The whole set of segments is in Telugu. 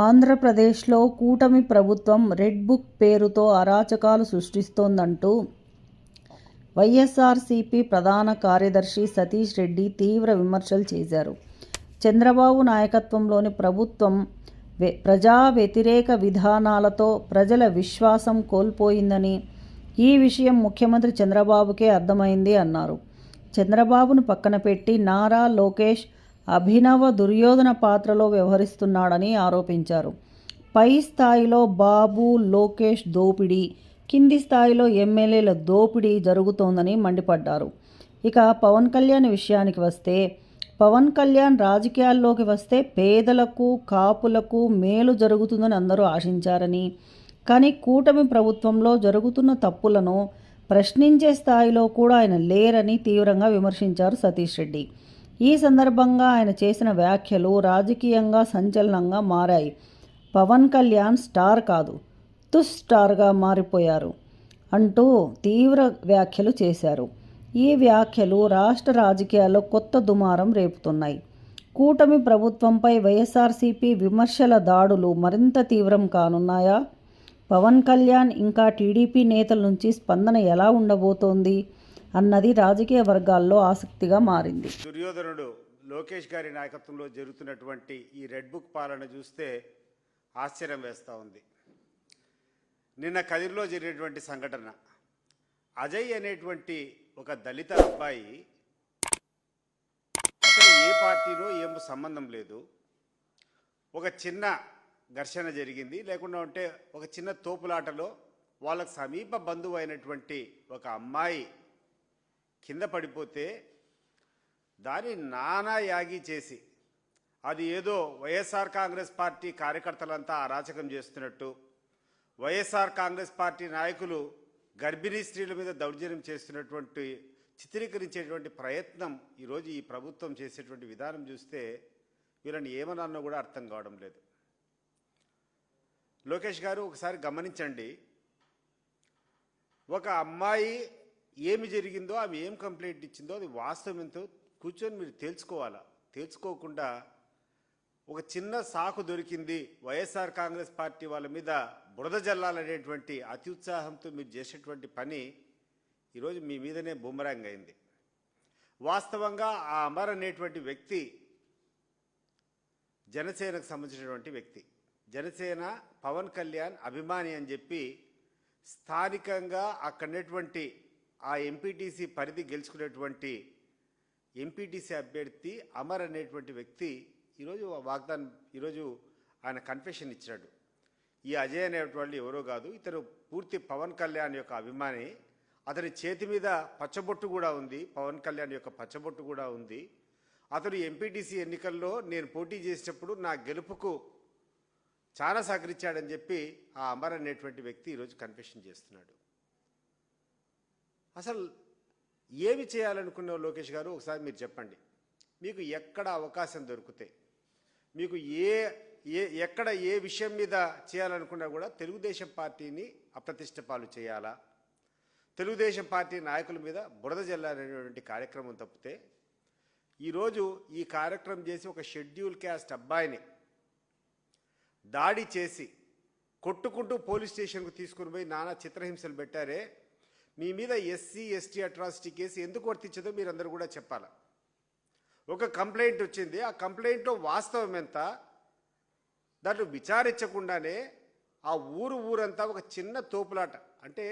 ఆంధ్రప్రదేశ్లో కూటమి ప్రభుత్వం రెడ్ బుక్ పేరుతో అరాచకాలు సృష్టిస్తోందంటూ వైఎస్ఆర్సీపీ ప్రధాన కార్యదర్శి సతీష్ రెడ్డి తీవ్ర విమర్శలు చేశారు. చంద్రబాబు నాయకత్వంలోని ప్రభుత్వం ప్రజా వ్యతిరేక విధానాలతో ప్రజల విశ్వాసం కోల్పోయిందని, ఈ విషయం ముఖ్యమంత్రి చంద్రబాబుకే అర్థమైంది అన్నారు. చంద్రబాబును పక్కన పెట్టి నారా లోకేష్ అభినవ దుర్యోధన పాత్రలో వ్యవహరిస్తున్నాడని ఆరోపించారు. పై స్థాయిలో బాబు లోకేష్ దోపిడీ, కింది స్థాయిలో ఎమ్మెల్యేల దోపిడీ జరుగుతోందని మండిపడ్డారు. ఇక పవన్ కళ్యాణ్ విషయానికి వస్తే, పవన్ కళ్యాణ్ రాజకీయాల్లోకి వస్తే పేదలకు, కాపులకు మేలు జరుగుతుందని అందరూ ఆశించారని, కానీ కూటమి ప్రభుత్వంలో జరుగుతున్న తప్పులను ప్రశ్నించే స్థాయిలో కూడా ఆయన లేరని తీవ్రంగా విమర్శించారు సతీష్ రెడ్డి. ఈ సందర్భంగా ఆయన చేసిన వ్యాఖ్యలు రాజకీయంగా సంచలనంగా మారాయి. పవన్ కళ్యాణ్ స్టార్ కాదు, తుస్ స్టార్గా మారిపోయారు అంటూ తీవ్ర వ్యాఖ్యలు చేశారు. ఈ వ్యాఖ్యలు రాష్ట్ర రాజకీయాల్లో కొత్త దుమారం రేపుతున్నాయి. కూటమి ప్రభుత్వంపై వైఎస్ఆర్సీపీ విమర్శల దాడులు మరింత తీవ్రం కానున్నాయా? పవన్ కళ్యాణ్ ఇంకా టీడీపీ నేతల నుంచి స్పందన ఎలా ఉండబోతోంది అన్నది రాజకీయ వర్గాల్లో ఆసక్తిగా మారింది. దుర్యోధనుడు లోకేష్ గారి నాయకత్వంలో జరుగుతున్నటువంటి ఈ రెడ్ బుక్ పాలన చూస్తే ఆశ్చర్యం వేస్తూ ఉంది. నిన్న కదిరిలో జరిగినటువంటి సంఘటన, అజయ్ అనేటువంటి ఒక దళిత అబ్బాయి, అసలు ఏ పార్టీలో ఏం సంబంధం లేదు, ఒక చిన్న ఘర్షణ జరిగింది, లేకుండా ఉంటే ఒక చిన్న తోపులాటలో వాళ్ళకు సమీప బంధువు అయినటువంటి ఒక అమ్మాయి కింద పడిపోతే దాన్ని నానా యాగి చేసి, అది ఏదో వైఎస్ఆర్ కాంగ్రెస్ పార్టీ కార్యకర్తలంతా అరాచకం చేస్తున్నట్టు, వైఎస్ఆర్ కాంగ్రెస్ పార్టీ నాయకులు గర్భిణీ స్త్రీల మీద దౌర్జన్యం చేస్తున్నటువంటి చిత్రీకరించేటువంటి ప్రయత్నం ఈరోజు ఈ ప్రభుత్వం చేసేటువంటి విధానం చూస్తే వీళ్ళని ఏమన్నా కూడా అర్థం కావడం లేదు. లోకేష్ గారు ఒకసారి గమనించండి, ఒక అమ్మాయి ఏమి జరిగిందో, ఆమె ఏం కంప్లైంట్ ఇచ్చిందో, అది వాస్తవం ఎంతో కూర్చొని మీరు తేల్చుకోవాలా. తేల్చుకోకుండా ఒక చిన్న సాకు దొరికింది, వైఎస్ఆర్ కాంగ్రెస్ పార్టీ వాళ్ళ మీద బురద జల్లాలనేటువంటి అత్యుత్సాహంతో మీరు చేసేటువంటి పని ఈరోజు మీ మీదనే బూమరాంగ్ అయింది. వాస్తవంగా ఆ అమర్ అనేటువంటి వ్యక్తి జనసేనకు సంబంధించినటువంటి వ్యక్తి, జనసేన పవన్ కళ్యాణ్ అభిమాని అని చెప్పి స్థానికంగా అక్కడనేటువంటి ఆ ఎంపీటీసీ పరిధి గెలుచుకునేటువంటి ఎంపీటీసీ అభ్యర్థి అమర్ అనేటువంటి వ్యక్తి ఈరోజు ఆయన కన్ఫెషన్ ఇచ్చాడు. ఈ అజయ్ అనేటువంటి ఎవరో కాదు, ఇతను పూర్తి పవన్ కళ్యాణ్ యొక్క అభిమాని, అతని చేతి మీద పచ్చబొట్టు కూడా ఉంది, పవన్ కళ్యాణ్ యొక్క పచ్చబొట్టు కూడా ఉంది. అతను ఎంపీటీసీ ఎన్నికల్లో నేను పోటీ చేసేటప్పుడు నా గెలుపుకు చాలా సహకరించాడని చెప్పి ఆ అమర్ అనేటువంటి వ్యక్తి ఈరోజు కన్ఫెషన్ చేస్తున్నాడు. అసలు ఏమి చేయాలనుకున్న లోకేష్ గారు ఒకసారి మీరు చెప్పండి. మీకు ఎక్కడ అవకాశం దొరికితే, మీకు ఎక్కడ ఏ విషయం మీద చేయాలనుకున్నా కూడా తెలుగుదేశం పార్టీని అప్రతిష్ట పాలు చేయాలా, తెలుగుదేశం పార్టీ నాయకుల మీద బురద జల్లాలనేటువంటి కార్యక్రమం తప్పితే, ఈరోజు ఈ కార్యక్రమం చేసి ఒక షెడ్యూల్ క్యాస్ట్ అబ్బాయిని దాడి చేసి కొట్టుకుంటూ పోలీస్ స్టేషన్కు తీసుకుని పోయి నానా చిత్రహింసలు పెట్టారే, మీ మీద ఎస్సీ ఎస్టీ అట్రాసిటీ కేసు ఎందుకు వర్తించదో మీరందరూ కూడా చెప్పాలి. ఒక కంప్లైంట్ వచ్చింది, ఆ కంప్లైంట్లో వాస్తవం ఎంత, దాంట్లో విచారించకుండానే ఆ ఊరంతా ఒక చిన్న తోపులాట, అంటే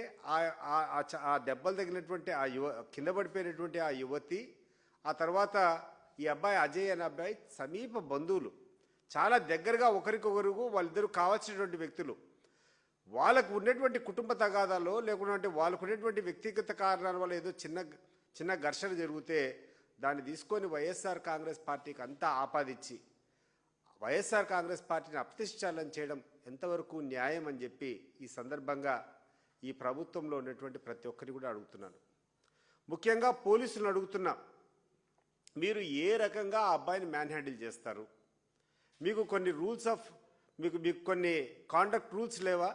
ఆ దెబ్బలు తగిలినటువంటి కింద పడిపోయినటువంటి ఆ యువతి, ఆ తర్వాత ఈ అబ్బాయి అజయ్ అనే అబ్బాయి సమీప బంధువులు, చాలా దగ్గరగా ఒకరికొకరు వాళ్ళిద్దరూ కావాల్సినటువంటి వ్యక్తులు, వాళ్ళకు ఉన్నటువంటి కుటుంబ తగాదాలో లేకుంటే వాళ్ళకు ఉన్నటువంటి వ్యక్తిగత కారణాల వల్ల ఏదో చిన్న ఘర్షణ జరిగితే దాన్ని తీసుకొని వైఎస్ఆర్ కాంగ్రెస్ పార్టీకి అంతా ఆపాదించి వైఎస్ఆర్ కాంగ్రెస్ పార్టీని అప్రతిష్టాలని చేయడం ఎంతవరకు న్యాయం అని చెప్పి ఈ సందర్భంగా ఈ ప్రభుత్వంలో ఉన్నటువంటి ప్రతి ఒక్కరిని కూడా అడుగుతున్నాను. ముఖ్యంగా పోలీసులను అడుగుతున్నా, మీరు ఏ రకంగా ఆ అబ్బాయిని మ్యాన్ హ్యాండిల్ చేస్తారు? మీకు కొన్ని మీకు కొన్ని కాండక్ట్ రూల్స్ లేవా?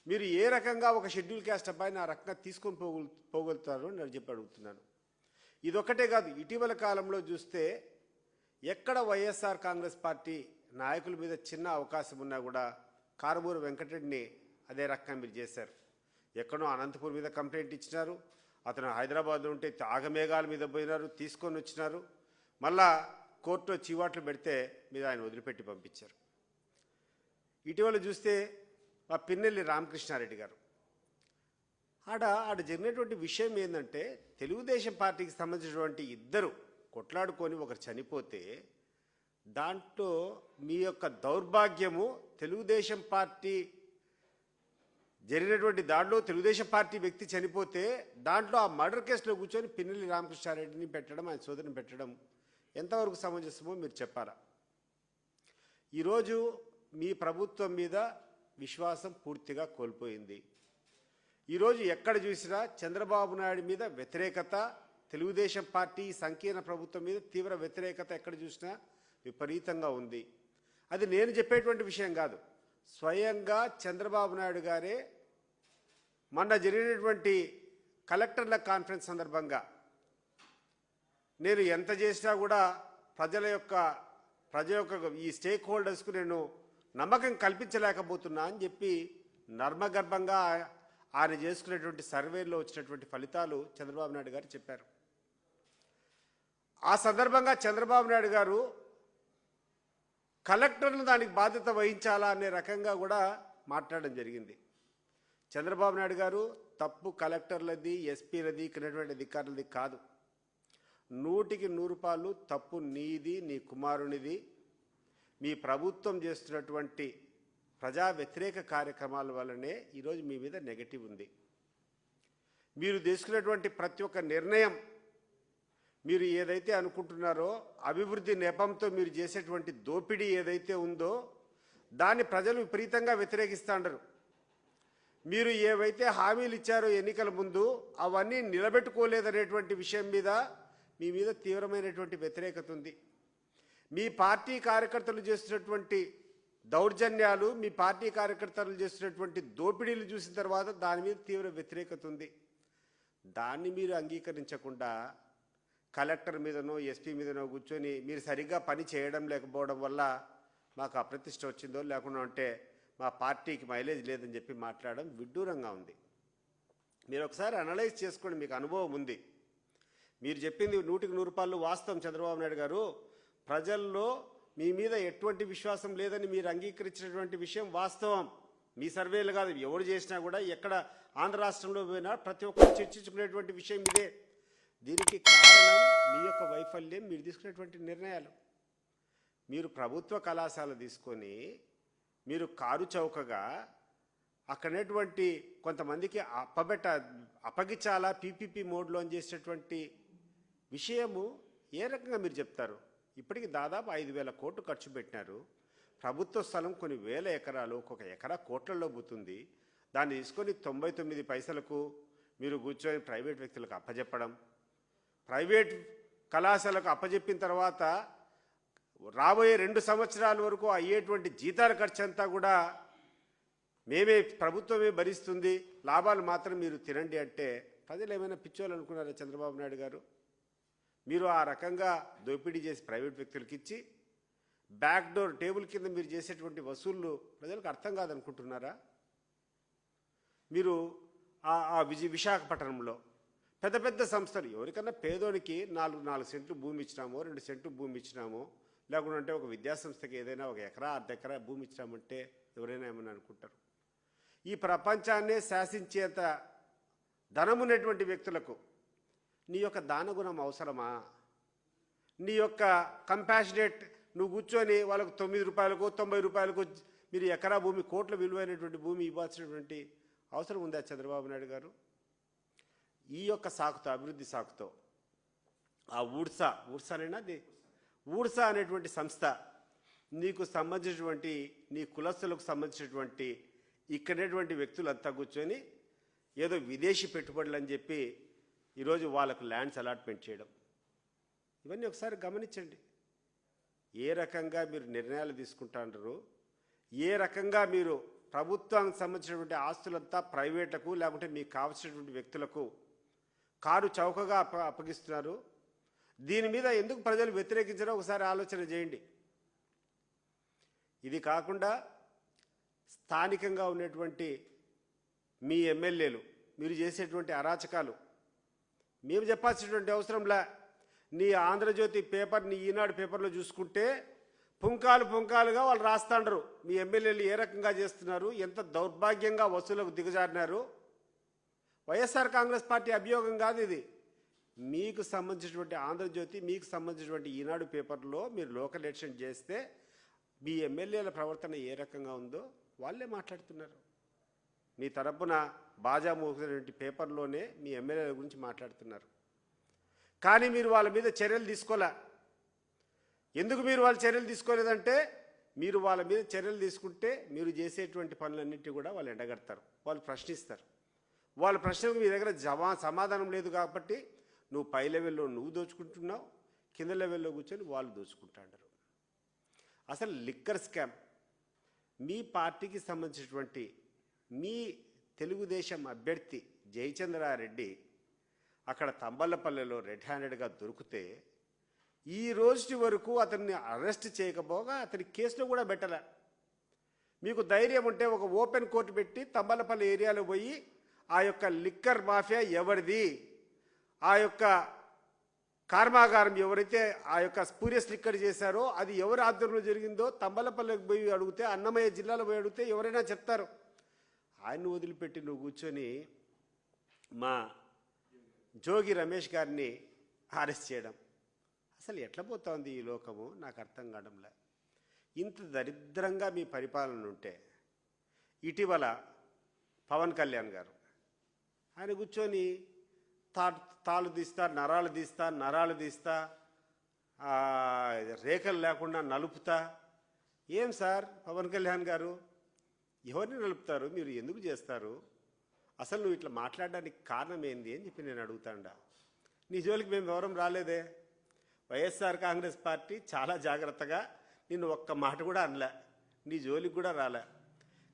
మీరు ఏ రకంగా ఒక షెడ్యూల్ క్యాస్ట్ అబ్బాయిని ఆ రకంగా తీసుకొని పోగలుగుతారు అని నేను చెప్పి అడుగుతున్నాను. ఇదొక్కటే కాదు, ఇటీవల కాలంలో చూస్తే ఎక్కడ వైఎస్ఆర్ కాంగ్రెస్ పార్టీ నాయకుల మీద చిన్న అవకాశం ఉన్నా కూడా కారుమూరి వెంకటరెడ్డిని అదే రకంగా మీరు చేశారు. ఎక్కడో అనంతపూర్ మీద కంప్లైంట్ ఇచ్చినారు, అతను హైదరాబాద్లో ఉంటే ఆగమేఘాల మీద పోయినారు, తీసుకొని వచ్చినారు, మళ్ళా కోర్టులో చీవాట్లు పెడితే మీరు ఆయన వదిలిపెట్టి పంపించారు. ఇటీవల చూస్తే మా పిన్నెల్లి రామకృష్ణారెడ్డి గారు ఆడ జరిగినటువంటి విషయం ఏంటంటే, తెలుగుదేశం పార్టీకి సంబంధించినటువంటి ఇద్దరు కొట్లాడుకొని ఒకరు చనిపోతే దాంట్లో మీ యొక్క దౌర్భాగ్యము, తెలుగుదేశం పార్టీ జరిగినటువంటి దాంట్లో తెలుగుదేశం పార్టీ వ్యక్తి చనిపోతే దాంట్లో ఆ మర్డర్ కేసులో కూర్చొని పిన్నెల్లి రామకృష్ణారెడ్డిని పెట్టడం, ఆయన సోదరిని పెట్టడం ఎంతవరకు సమంజసమో మీరు చెప్పారా? ఈరోజు మీ ప్రభుత్వం మీద విశ్వాసం పూర్తిగా కోల్పోయింది. ఈరోజు ఎక్కడ చూసినా చంద్రబాబు నాయుడు మీద వ్యతిరేకత, తెలుగుదేశం పార్టీ సంకీర్ణ ప్రభుత్వం మీద తీవ్ర వ్యతిరేకత ఎక్కడ చూసినా విపరీతంగా ఉంది. అది నేను చెప్పేటువంటి విషయం కాదు, స్వయంగా చంద్రబాబు నాయుడు గారే మొన్న జరిగినటువంటి కలెక్టర్ల కాన్ఫరెన్స్ సందర్భంగా నేను ఎంత చేసినా కూడా ప్రజల యొక్క ఈ స్టేక్ హోల్డర్స్కు నేను నమ్మకం కల్పించలేకపోతున్నా అని చెప్పి నర్మగర్భంగా ఆయన చేసుకునేటువంటి సర్వేలో వచ్చినటువంటి ఫలితాలు చంద్రబాబు నాయుడు గారు చెప్పారు. ఆ సందర్భంగా చంద్రబాబు నాయుడు గారు కలెక్టర్లు దానికి బాధ్యత వహించాలా అనే రకంగా కూడా మాట్లాడడం జరిగింది. చంద్రబాబు నాయుడు గారు తప్పు కలెక్టర్లది, ఎస్పీలది, ఇక్కడటువంటి అధికారులది కాదు. 100కి 100 తప్పు నీది, నీ కుమారునిది. మీ ప్రభుత్వం చేస్తున్నటువంటి ప్రజా వ్యతిరేక కార్యక్రమాల వల్లనే ఈరోజు మీ మీద నెగటివ్ ఉంది. మీరు తీసుకున్నటువంటి ప్రతి ఒక్క నిర్ణయం, మీరు ఏదైతే అనుకుంటున్నారో అభివృద్ధి నెపంతో మీరు చేసేటువంటి దోపిడీ ఏదైతే ఉందో దాన్ని ప్రజలు విపరీతంగా వ్యతిరేకిస్తాండరు. మీరు ఏవైతే హామీలు ఇచ్చారో ఎన్నికల ముందు అవన్నీ నిలబెట్టుకోలేదనేటువంటి విషయం మీద మీ మీద తీవ్రమైనటువంటి వ్యతిరేకత ఉంది. మీ పార్టీ కార్యకర్తలు చేస్తున్నటువంటి దౌర్జన్యాలు, మీ పార్టీ కార్యకర్తలు చేస్తున్నటువంటి దోపిడీలు చూసిన తర్వాత దాని మీద తీవ్ర వ్యతిరేకత ఉంది. దాన్ని మీరు అంగీకరించకుండా కలెక్టర్ మీదనో ఎస్పీ మీదనో కూర్చొని మీరు సరిగ్గా పని చేయడం లేకపోవడం వల్ల మాకు అప్రతిష్ట వచ్చిందో, లేకుండా అంటే మా పార్టీకి మైలేజ్ లేదని చెప్పి మాట్లాడడం విడ్డూరంగా ఉంది. మీరు ఒకసారి అనలైజ్ చేసుకోండి, మీకు అనుభవం ఉంది. మీరు చెప్పింది 100కి 100 వాస్తవం. చంద్రబాబు నాయుడు గారు ప్రజల్లో మీ మీద ఎటువంటి విశ్వాసం లేదని మీరు అంగీకరించినటువంటి విషయం వాస్తవం. మీ సర్వేలు కాదు, ఎవరు చేసినా కూడా ఎక్కడ ఆంధ్ర రాష్ట్రంలో పోయినా ప్రతి ఒక్కరు చర్చించుకునేటువంటి విషయం ఇదే. దీనికి కారణం మీ యొక్క వైఫల్యం, మీరు తీసుకునేటువంటి నిర్ణయాలు. మీరు ప్రభుత్వ కళాశాల తీసుకొని మీరు కారు చౌకగా అక్కడనేటువంటి కొంతమందికి అప్పగించాలా పీపీపీ మోడ్లో చేసేటువంటి విషయము ఏ రకంగా మీరు చెప్తారు? ఇప్పటికి దాదాపు 5,000 కోట్లు ఖర్చు పెట్టినారు. ప్రభుత్వ స్థలం కొన్ని వేల ఎకరాలు, ఒక్కొక్క ఎకరా కోట్లలో పోతుంది. దాన్ని తీసుకొని 99 పైసలకు మీరు కూర్చొని ప్రైవేట్ వ్యక్తులకు అప్పజెప్పడం, ప్రైవేట్ కళాశాలకు అప్పజెప్పిన తర్వాత రాబోయే 2 సంవత్సరాల వరకు అయ్యేటువంటి జీతాల ఖర్చు అంతా కూడా మేమే, ప్రభుత్వమే భరిస్తుంది, లాభాలు మాత్రం మీరు తినండి అంటే ప్రజలు ఏమైనా పిచ్చోళ్ళు అనుకున్నారా చంద్రబాబు నాయుడు గారు? మీరు ఆ రకంగా దోపిడీ చేసి ప్రైవేట్ వ్యక్తులకు ఇచ్చి బ్యాక్ డోర్ టేబుల్ కింద మీరు చేసేటువంటి వసూళ్ళు ప్రజలకు అర్థం కాదనుకుంటున్నారా? మీరు విశాఖపట్నంలో పెద్ద పెద్ద సంస్థలు, ఎవరికన్నా పేదోనికి 4 సెంట్లు భూమి ఇచ్చినామో, 2 సెంట్లు భూమి ఇచ్చినామో, లేకుంటే ఒక విద్యాసంస్థకి ఏదైనా 1 ఎకరా, 1/2 ఎకరా భూమి ఇచ్చినామంటే ఎవరైనా ఏమని అనుకుంటారు? ఈ ప్రపంచాన్నే శాసించేంత ధనమున్నటువంటి వ్యక్తులకు నీ యొక్క దానగుణం అవసరమా? నీ యొక్క కంపాషనేట్ నువ్వు కూర్చొని వాళ్ళకు 9 రూపాయలకు 90 రూపాయలకు మీరు ఎకరా భూమి, కోట్ల విలువైనటువంటి భూమి ఇవ్వాల్సినటువంటి అవసరం ఉందా చంద్రబాబు నాయుడు గారు? ఈ యొక్క సాకుతో, అభివృద్ధి సాకుతో ఆ ఊడ్సా అనేటువంటి సంస్థ నీకు సంబంధించినటువంటి, నీ కులస్తులకు సంబంధించినటువంటి ఇక్కడేటువంటి వ్యక్తులంతా కూర్చొని ఏదో విదేశీ పెట్టుబడులు అని చెప్పి ఈరోజు వాళ్ళకు ల్యాండ్స్ అలాట్మెంట్ చేయడం, ఇవన్నీ ఒకసారి గమనించండి. ఏ రకంగా మీరు నిర్ణయాలు తీసుకుంటారు, ఏ రకంగా మీరు ప్రభుత్వానికి సంబంధించినటువంటి ఆస్తులంతా ప్రైవేట్లకు లేకుంటే మీకు కావాల్సినటువంటి వ్యక్తులకు కారు చౌకగా అప్పగిస్తున్నారు. దీని మీద ఎందుకు ప్రజలు వ్యతిరేకించారో ఒకసారి ఆలోచన చేయండి. ఇది కాకుండా స్థానికంగా ఉన్నటువంటి మీ ఎమ్మెల్యేలు మీరు చేసేటువంటి అరాచకాలు మేము చెప్పాల్సినటువంటి అవసరంలా. నీ ఆంధ్రజ్యోతి పేపర్, నీ ఈనాడు పేపర్లో చూసుకుంటే పుంకాలుగా వాళ్ళు రాస్తాండ్రు మీ ఎమ్మెల్యేలు ఏ రకంగా చేస్తున్నారు, ఎంత దౌర్భాగ్యంగా వసూలకు దిగజారినారు. వైఎస్ఆర్ కాంగ్రెస్ పార్టీ అభియోగం కాదు ఇది. మీకు సంబంధించినటువంటి ఆంధ్రజ్యోతి, మీకు సంబంధించినటువంటి ఈనాడు పేపర్లో మీరు లోకల్ ఎడిషన్ చేస్తే మీ ఎమ్మెల్యేల ప్రవర్తన ఏ రకంగా ఉందో వాళ్ళే మాట్లాడుతున్నారు. మీ తరపున బాజా మోగినటువంటి పేపర్లోనే మీ ఎమ్మెల్యేల గురించి మాట్లాడుతున్నారు. కానీ మీరు వాళ్ళ మీద చర్యలు తీసుకోలే. ఎందుకు మీరు వాళ్ళ చర్యలు తీసుకోలేదంటే, మీరు వాళ్ళ మీద చర్యలు తీసుకుంటే మీరు చేసేటువంటి పనులన్నింటినీ కూడా వాళ్ళు ఎండగడతారు, వాళ్ళు ప్రశ్నిస్తారు. వాళ్ళ ప్రశ్నలకు మీ దగ్గర సమాధానం లేదు కాబట్టి నువ్వు పై లెవెల్లో నువ్వు దోచుకుంటున్నావు, కింద లెవెల్లో కూర్చొని వాళ్ళు దోచుకుంటారు. అసలు లిక్కర్ స్కామ్ మీ పార్టీకి సంబంధించినటువంటి మీ తెలుగుదేశం అభ్యర్థి జయచంద్రారెడ్డి అక్కడ తంబళ్ళపల్లెలో రెడ్ హ్యాండెడ్గా దొరికితే ఈ రోజు వరకు అతన్ని అరెస్ట్ చేయకపోగా అతని కేసులో కూడా పెట్టలే. మీకు ధైర్యం ఉంటే ఒక ఓపెన్ కోర్టు పెట్టి తంబళ్ళపల్లి ఏరియాలో పోయి ఆ యొక్క లిక్కర్ మాఫియా ఎవరిది, ఆ యొక్క కర్మాగారం ఎవరైతే ఆ యొక్క స్పూరియస్ లిక్కర్ చేశారో అది ఎవరి ఆధ్వర్యంలో జరిగిందో తంబళ్ళపల్లికి పోయి అడిగితే, అన్నమయ్య జిల్లాలో పోయి అడిగితే ఎవరైనా చెప్తారు. ఆయన్ని వదిలిపెట్టి నువ్వు కూర్చొని మా జోగి రమేష్ గారిని అరెస్ట్ చేయడం అసలు ఎట్లా పోతోంది ఈ లోకము? నాకు అర్థం కావడంలే. ఇంత దరిద్రంగా మీ పరిపాలన ఉంటే ఇటీవల పవన్ కళ్యాణ్ గారు ఆయన కూర్చొని తాళ్ళు తీస్తా, నరాలు తీస్తా, రేఖలు లేకుండా నలుపుతా. ఏం సార్ పవన్ కళ్యాణ్ గారు, ఎవరిని నలుపుతారు? మీరు ఎందుకు చేస్తారు? అసలు నువ్వు ఇట్లా మాట్లాడడానికి కారణం ఏంది అని చెప్పి నేను అడుగుతాండా. నీ జోలికి మేము ఎవరం రాలేదే. వైఎస్ఆర్ కాంగ్రెస్ పార్టీ చాలా జాగ్రత్తగా నిన్ను ఒక్క మాట కూడా అనలే, నీ జోలికి కూడా రాలే.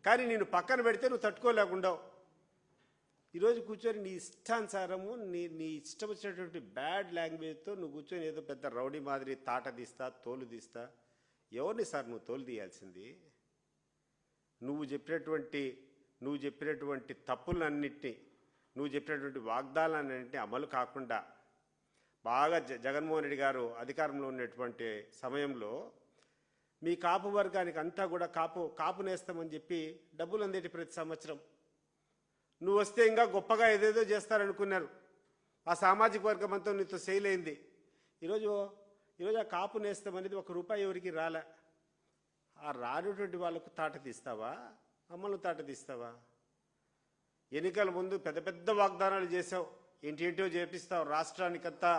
కానీ నేను పక్కన పెడితే నువ్వు తట్టుకోలేకుండావు. ఈరోజు కూర్చొని నీ ఇష్టానుసారము నీ ఇష్టం వచ్చినటువంటి బ్యాడ్ లాంగ్వేజ్తో నువ్వు కూర్చొని ఏదో పెద్ద రౌడీ మాదిరి తాట తీస్తా, తోలు తీస్తా. ఎవరిని సార్ నువ్వు తోలు తీయాల్సింది? నువ్వు చెప్పినటువంటి తప్పులన్నింటినీ, నువ్వు చెప్పినటువంటి వాగ్దానాలన్నింటినీ అమలు కాకుండా బాగా జగన్మోహన్ రెడ్డి గారు అధికారంలో ఉన్నటువంటి సమయంలో మీ కాపు వర్గానికి అంతా కూడా కాపు నేస్తామని చెప్పి డబ్బులు అందేటి ప్రతి సంవత్సరం. నువ్వు వస్తే ఇంకా గొప్పగా ఏదేదో చేస్తారనుకున్నారు. ఆ సామాజిక వర్గం అంతా నీతో సెయిల్ అయింది. ఈరోజు ఆ కాపు నేస్తం అనేది ₹1 ఎవరికి రాలే. ఆ రానటువంటి వాళ్ళకు తాట తీస్తావా, అమ్మలు తాట తీస్తావా? ఎన్నికల ముందు పెద్ద పెద్ద వాగ్దానాలు చేసావు, ఏంటో చేపిస్తావు, రాష్ట్రానికంతా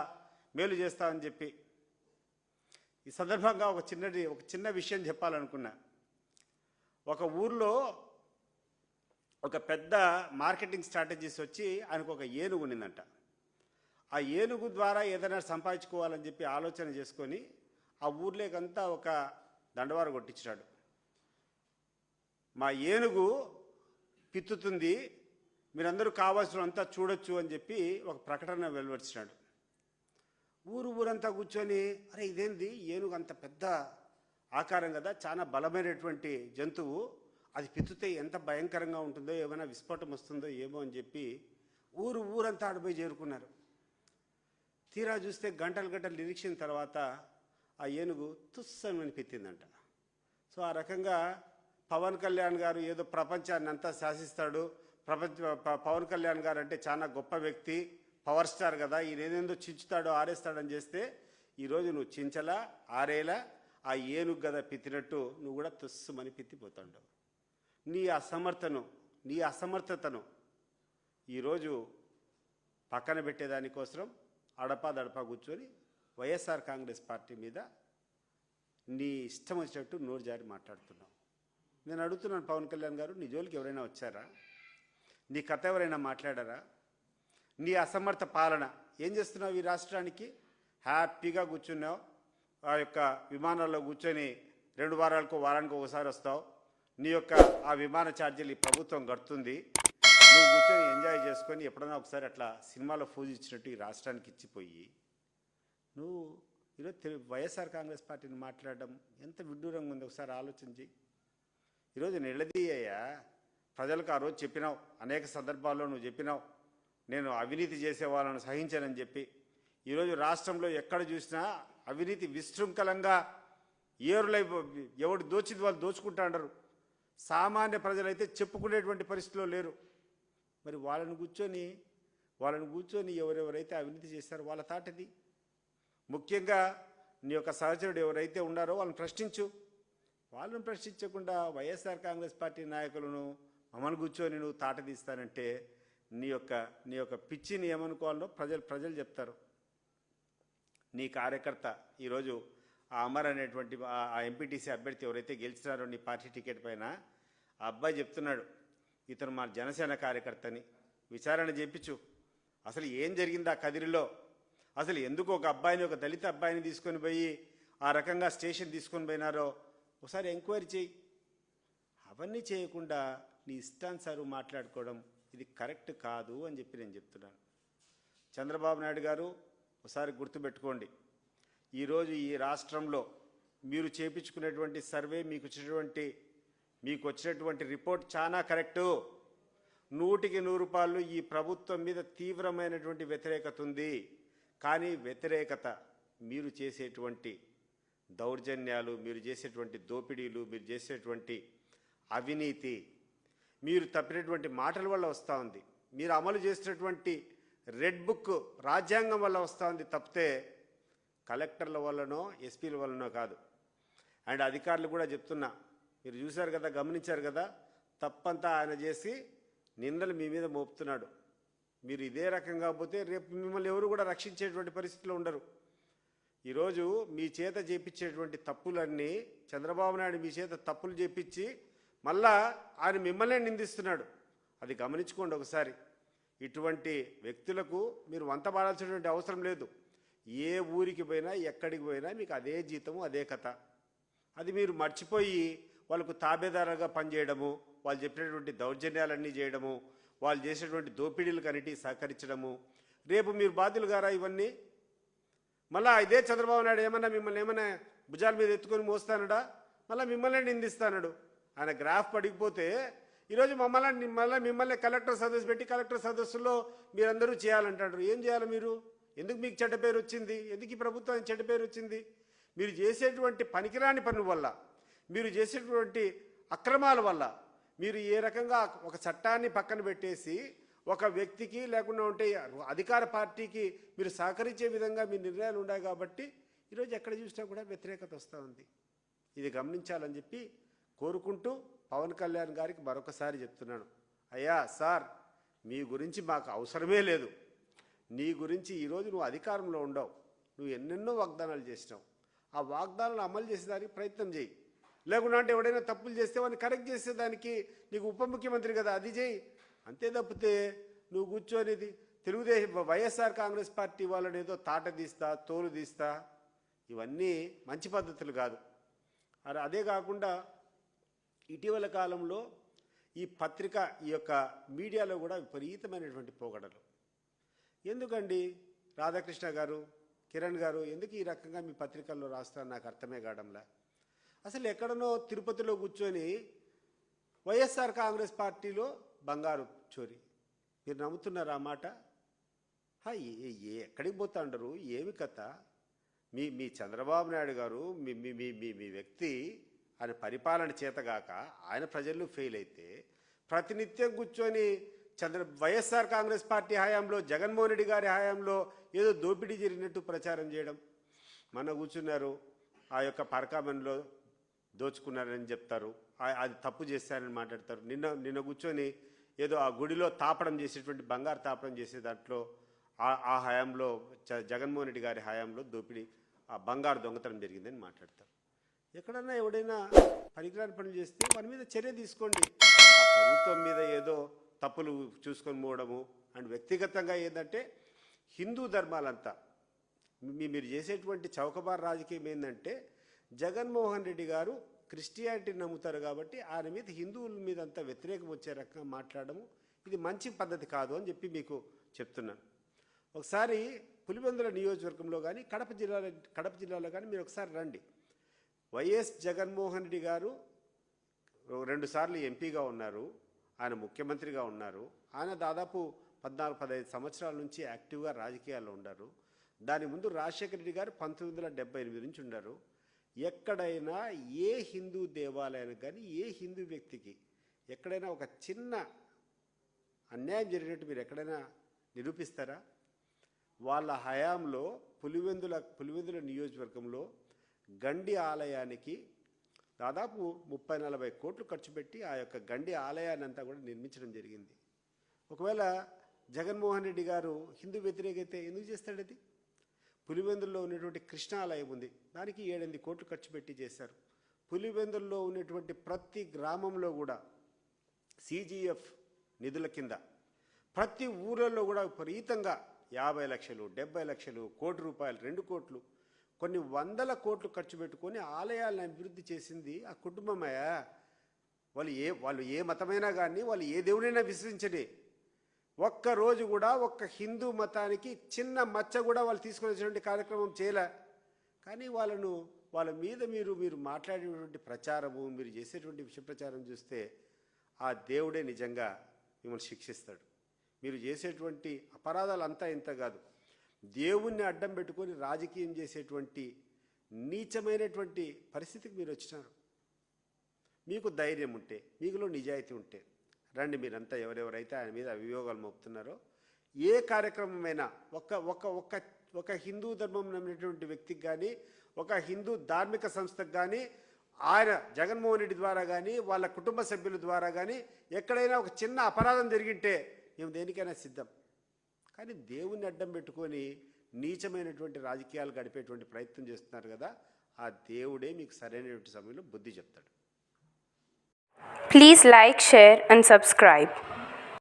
మేలు చేస్తావని చెప్పి. ఈ సందర్భంగా ఒక చిన్న విషయం చెప్పాలనుకున్నా. ఒక ఊర్లో ఒక పెద్ద మార్కెటింగ్ స్ట్రాటజీస్ వచ్చి ఆయనకు ఒక ఏనుగు ఉన్నిందంట. ఆ ఏనుగు ద్వారా ఏదైనా సంపాదించుకోవాలని చెప్పి ఆలోచన చేసుకొని ఆ ఊర్లోకంతా ఒక దండవారు కొట్టించాడు. మా ఏనుగు పిత్తుతుంది, మీరందరూ కావాల్సినంతా చూడొచ్చు అని చెప్పి ఒక ప్రకటన వెలువరించాడు. ఊరంతా కూర్చొని, అరే ఇదేంది, ఏనుగు అంత పెద్ద ఆకారం కదా, చాలా బలమైనటువంటి జంతువు, అది పిత్తుతే ఎంత భయంకరంగా ఉంటుందో, ఏమైనా విస్ఫోటం వస్తుందో ఏమో అని చెప్పి ఊరంతా ఆడిపోయి చేరుకున్నారు. తీరా చూస్తే గంటలు నిరీక్షణ తర్వాత ఆ ఏనుగు తుస్సని పెట్టిందంట. సో ఆ రకంగా పవన్ కళ్యాణ్ గారు ఏదో ప్రపంచాన్ని అంతా శాసిస్తాడు, పవన్ కళ్యాణ్ గారు అంటే చాలా గొప్ప వ్యక్తి, పవర్ స్టార్ కదా, ఈయన ఏదేందో చించుతాడో ఆరేస్తాడని చేస్తే ఈరోజు నువ్వు చించలా ఆరేలా ఆ ఏనుగు గద పిత్తినట్టు నువ్వు కూడా తుస్సుమని పిత్తిపోతాడు. నీ అసమర్థతను ఈరోజు పక్కన పెట్టేదానికోసం అడపా కూర్చొని వైఎస్ఆర్ కాంగ్రెస్ పార్టీ మీద నీ ఇష్టం వచ్చినట్టు నోరు జారి మాట్లాడుతున్నావు. నేను అడుగుతున్నాను పవన్ కళ్యాణ్ గారు, నీ జోలికి ఎవరైనా వచ్చారా? నీ కథ ఎవరైనా మాట్లాడారా? నీ అసమర్థ పాలన ఏం చేస్తున్నావు? ఈ రాష్ట్రానికి హ్యాపీగా కూర్చున్నావు, ఆ యొక్క విమానాల్లో కూర్చొని 2 వారానికి ఒకసారి వస్తావు. నీ యొక్క ఆ విమాన ఛార్జీలు ఈ ప్రభుత్వం కడుతుంది, నువ్వు కూర్చొని ఎంజాయ్ చేసుకొని ఎప్పుడైనా ఒకసారి అట్లా సినిమాలో ఫోజ్ ఇచ్చినట్టు ఈ రాష్ట్రానికి ఇచ్చిపోయి నువ్వు ఈరోజు వైఎస్ఆర్ కాంగ్రెస్ పార్టీని మాట్లాడడం ఎంత విడ్డూరంగా ఉంది ఒకసారి ఆలోచించి. ఈరోజు నిలదీయ్యా ప్రజలకు ఆ రోజు చెప్పినావు, అనేక సందర్భాల్లో నువ్వు చెప్పినావు నేను అవినీతి చేసే వాళ్ళను సహించానని చెప్పి. ఈరోజు రాష్ట్రంలో ఎక్కడ చూసినా అవినీతి విశృంఖలంగా ఏరులై ఎవడు దోచింది వాళ్ళు దోచుకుంటా అంటారు. సామాన్య ప్రజలైతే చెప్పుకునేటువంటి పరిస్థితిలో లేరు. మరి వాళ్ళని కూర్చొని ఎవరెవరైతే అవినీతి చేస్తారో వాళ్ళ తాటది. ముఖ్యంగా నీ యొక్క సహచరుడు ఎవరైతే ఉన్నారో వాళ్ళని ప్రశ్నించు. వాళ్ళని ప్రశ్నించకుండా వైఎస్ఆర్ కాంగ్రెస్ పార్టీ నాయకులను మమ్మల్ని కూర్చొని నువ్వు తాట తీస్తానంటే నీ యొక్క పిచ్చిని ఏమనుకోవాలో ప్రజలు చెప్తారు. నీ కార్యకర్త ఈరోజు ఆ అమర్ అనేటువంటి ఆ ఎంపీటీసీ అభ్యర్థి ఎవరైతే గెలిచినారో నీ పార్టీ టికెట్ పైన, ఆ అబ్బాయి చెప్తున్నాడు ఇతను మా జనసేన కార్యకర్తని. విచారణ చేయించు. అసలు ఏం జరిగింది ఆ కదిరిలో, అసలు ఎందుకు ఒక దళిత అబ్బాయిని తీసుకొని పోయి ఆ రకంగా స్టేషన్ తీసుకొని పోయినారో ఒకసారి ఎంక్వైరీ చేయి. అవన్నీ చేయకుండా నీ ఇష్టానుసారం మాట్లాడుకోవడం ఇది కరెక్ట్ కాదు అని చెప్పి నేను చెప్తున్నాను. చంద్రబాబు నాయుడు గారు ఒకసారి గుర్తుపెట్టుకోండి, ఈరోజు ఈ రాష్ట్రంలో మీరు చేయించుకునేటువంటి సర్వే మీకు వచ్చినటువంటి రిపోర్ట్ చాలా కరెక్టు. 100కి 100 ఈ ప్రభుత్వం మీద తీవ్రమైనటువంటి వ్యతిరేకత ఉంది. కానీ వ్యతిరేకత మీరు చేసేటువంటి దౌర్జన్యాలు, మీరు చేసేటువంటి దోపిడీలు, మీరు చేసేటువంటి అవినీతి, మీరు తప్పినటువంటి మాటల వల్ల వస్తూ ఉంది. మీరు అమలు చేసినటువంటి రెడ్ బుక్ రాజ్యాంగం వల్ల వస్తూ ఉంది తప్పితే కలెక్టర్ల వల్లనో ఎస్పీల వల్లనో కాదు. అండ్ అధికారులు కూడా చెప్తున్నా, మీరు చూశారు కదా, గమనించారు కదా, తప్పంతా ఆయన చేసి నిందలు మీ మీద మోపుతున్నాడు. మీరు ఇదే రకంగా పోతే రేపు మిమ్మల్ని ఎవరు కూడా రక్షించేటువంటి పరిస్థితిలో ఉండరు. ఈరోజు మీ చేత చేపించేటువంటి తప్పులన్నీ చంద్రబాబు నాయుడు మీ చేత తప్పులు చేపించి మళ్ళా ఆయన మిమ్మల్నే నిందిస్తున్నాడు. అది గమనించుకోండి ఒకసారి. ఇటువంటి వ్యక్తులకు మీరు వంతపాడాల్సినటువంటి అవసరం లేదు. ఏ ఊరికి పోయినా ఎక్కడికి పోయినా మీకు అదే జీతము, అదే కథ. అది మీరు మర్చిపోయి వాళ్ళకు తాబేదారుగా పనిచేయడము, వాళ్ళు చెప్పినటువంటి దౌర్జన్యాలన్నీ చేయడము, వాళ్ళు చేసేటువంటి దోపిడీలకు అన్నిటికీ సహకరించడము. రేపు మీరు బాధ్యులు గారా ఇవన్నీ? మళ్ళా ఇదే చంద్రబాబు నాయుడు మిమ్మల్ని ఏమైనా భుజాల మీద ఎత్తుకొని మోస్తానడా? మళ్ళీ మిమ్మల్ని నిందిస్తాడు. ఆయన గ్రాఫ్ పడిపోతే ఈరోజు మిమ్మల్ని కలెక్టర్ సదస్సు పెట్టి కలెక్టర్ సదస్సులో మీరందరూ చేయాలంటారు. ఏం చేయాలి మీరు? ఎందుకు మీకు చెడ్డ పేరు వచ్చింది? ఎందుకు ఈ ప్రభుత్వానికి చెడ్డ పేరు వచ్చింది? మీరు చేసేటువంటి పనికిరాని పనుల వల్ల, మీరు చేసేటువంటి అక్రమాల వల్ల, మీరు ఏ రకంగా ఒక చట్టాన్ని పక్కన పెట్టేసి ఒక వ్యక్తికి లేకుండా ఉంటే అధికార పార్టీకి మీరు సహకరించే విధంగా మీ నిర్ణయాలు ఉన్నాయి కాబట్టి ఈరోజు ఎక్కడ చూసినా కూడా వ్యతిరేకత వస్తూ ఉంది. ఇది గమనించాలని చెప్పి కోరుకుంటూ పవన్ కళ్యాణ్ గారికి మరొకసారి చెప్తున్నాను, అయ్యా సార్, మీ గురించి మాకు అవసరమే లేదు. నీ గురించి ఈరోజు నువ్వు అధికారంలో ఉండవు, నువ్వు ఎన్నెన్నో వాగ్దానాలు చేసినావు. ఆ వాగ్దానాలు అమలు చేసేదానికి ప్రయత్నం చేయి. లేకుండా అంటే ఎవడైనా తప్పులు చేస్తే వాడిని కరెక్ట్ చేసేదానికి నీకు ఉప ముఖ్యమంత్రి కదా, అది చేయి. అంతే తప్పితే నువ్వు కూర్చొని తెలుగుదేశం వైఎస్ఆర్ కాంగ్రెస్ పార్టీ వాళ్ళని ఏదో తాట తీస్తా, తోలు తీస్తా, ఇవన్నీ మంచి పద్ధతులు కాదు. అదే కాకుండా ఇటీవల కాలంలో ఈ పత్రిక, ఈ యొక్క మీడియాలో కూడా విపరీతమైనటువంటి పోగడలు. ఎందుకండి రాధాకృష్ణ గారు, కిరణ్ గారు, ఎందుకు ఈ రకంగా మీ పత్రికల్లో రాస్తారని నాకు అర్థమే కావడంలా. అసలు ఎక్కడనో తిరుపతిలో కూర్చొని వైఎస్ఆర్ కాంగ్రెస్ పార్టీలో బంగారు చోరీ, మీరు నమ్ముతున్నారా ఆ మాట? ఎక్కడికి పోతా ఉండరు? ఏమి కథ? మీ చంద్రబాబు నాయుడు గారు మీ వ్యక్తి ఆయన పరిపాలన చేతగాక ఆయన ప్రజల్లో ఫెయిల్ అయితే ప్రతినిత్యం కూర్చొని వైఎస్ఆర్ కాంగ్రెస్ పార్టీ హయాంలో, జగన్మోహన్ రెడ్డి గారి హయాంలో ఏదో దోపిడీ జరిగినట్టు ప్రచారం చేయడం. మన కూర్చున్నారు ఆ యొక్క పరకామన్లో దోచుకున్నారని చెప్తారు, అది తప్పు చేస్తారని మాట్లాడతారు. నిన్న కూర్చొని ఏదో ఆ గుడిలో తాపడం చేసేటువంటి బంగారు తాపడం చేసే దాంట్లో ఆ హయాంలో జగన్మోహన్ రెడ్డి గారి హయాంలో దోపిడీ, ఆ బంగారు దొంగతనం జరిగిందని మాట్లాడతారు. ఎక్కడన్నా ఎవడైనా పనికిరాని పనులు చేస్తే వారి మీద చర్య తీసుకోండి. ఆ ప్రభుత్వం మీద ఏదో తప్పులు చూసుకొని పోవడము. అండ్ వ్యక్తిగతంగా ఏంటంటే హిందూ ధర్మాలంతా మీరు చేసేటువంటి చౌకబార్ రాజకీయం ఏంటంటే జగన్మోహన్ రెడ్డి గారు క్రిస్టియానిటీని నమ్ముతారు కాబట్టి ఆయన మీద హిందువుల మీద అంతా వ్యతిరేకం వచ్చే రకంగా మాట్లాడము ఇది మంచి పద్ధతి కాదు అని చెప్పి మీకు చెప్తున్నాను. ఒకసారి పులివెందుల నియోజకవర్గంలో కానీ కడప జిల్లాలో కానీ మీరు ఒకసారి రండి. వైఎస్ జగన్మోహన్ రెడ్డి గారు 2 సార్లు ఎంపీగా ఉన్నారు, ఆయన ముఖ్యమంత్రిగా ఉన్నారు, ఆయన దాదాపు 14-15 సంవత్సరాల నుంచి యాక్టివ్గా రాజకీయాల్లో ఉన్నారు. దాని ముందు రాజశేఖర రెడ్డి గారు 1978 నుంచి ఉన్నారు. ఎక్కడైనా ఏ హిందూ దేవాలయానికి కానీ ఏ హిందూ వ్యక్తికి ఎక్కడైనా ఒక చిన్న అన్యాయం జరిగినట్టు మీరు ఎక్కడైనా నిరూపిస్తారా? వాళ్ళ హయాంలో పులివెందుల నియోజకవర్గంలో గండి ఆలయానికి దాదాపు 30-40 కోట్లు ఖర్చు పెట్టి ఆ యొక్క గండి ఆలయాన్ని అంతా కూడా నిర్మించడం జరిగింది. ఒకవేళ జగన్మోహన్ రెడ్డి గారు హిందూ వ్యతిరేకైతే ఎందుకు చేస్తాడు? అది పులివెందుల్లో ఉన్నటువంటి కృష్ణ ఆలయం ఉంది, దానికి 7-8 కోట్లు ఖర్చు పెట్టి చేశారు. పులివెందుల్లో ఉన్నటువంటి ప్రతి గ్రామంలో కూడా సిజిఎఫ్ నిధుల కింద ప్రతి ఊళ్ళల్లో కూడా విపరీతంగా 50 లక్షలు, 70 లక్షలు, కోటి రూపాయలు, 2 కోట్లు, కొన్ని 100 కోట్లు ఖర్చు పెట్టుకొని ఆలయాలను అభివృద్ధి చేసింది ఆ కుటుంబమయ్యా. వాళ్ళు ఏ మతమైనా కానీ, వాళ్ళు ఏ దేవుడైనా విశ్వసించండి, ఒక్కరోజు కూడా ఒక్క హిందూ మతానికి చిన్న మచ్చ కూడా వాళ్ళు తీసుకొని వచ్చినటువంటి కార్యక్రమం చేయలే. కానీ వాళ్ళ మీద మీరు మాట్లాడేటువంటి ప్రచారము, మీరు చేసేటువంటి విషయ ప్రచారం చూస్తే ఆ దేవుడే నిజంగా మిమ్మల్ని శిక్షిస్తాడు. మీరు చేసేటువంటి అపరాధాలు అంతా ఇంత కాదు, దేవుణ్ణి అడ్డం పెట్టుకొని రాజకీయం చేసేటువంటి నీచమైనటువంటి పరిస్థితికి మీరు వచ్చినారు. మీకు ధైర్యం ఉంటే, మీకులో నిజాయితీ ఉంటే రండి. మీరంతా ఎవరెవరైతే ఆయన మీద అభియోగాలు మోపుతున్నారో ఏ కార్యక్రమమైనా ఒక హిందూ ధర్మం నమ్మినటువంటి వ్యక్తికి కానీ, ఒక హిందూ ధార్మిక సంస్థకు కానీ, ఆయన జగన్మోహన్ రెడ్డి ద్వారా కానీ, వాళ్ళ కుటుంబ సభ్యుల ద్వారా కానీ ఎక్కడైనా ఒక చిన్న అపరాధం జరిగింటే మేము దేనికైనా సిద్ధం. కానీ దేవుణ్ణి అడ్డం పెట్టుకొని నీచమైనటువంటి రాజకీయాలు గడిపేటువంటి ప్రయత్నం చేస్తున్నారు కదా, ఆ దేవుడే మీకు సరైనటువంటి సమయంలో బుద్ధి చెప్తాడు. Please like, share and subscribe.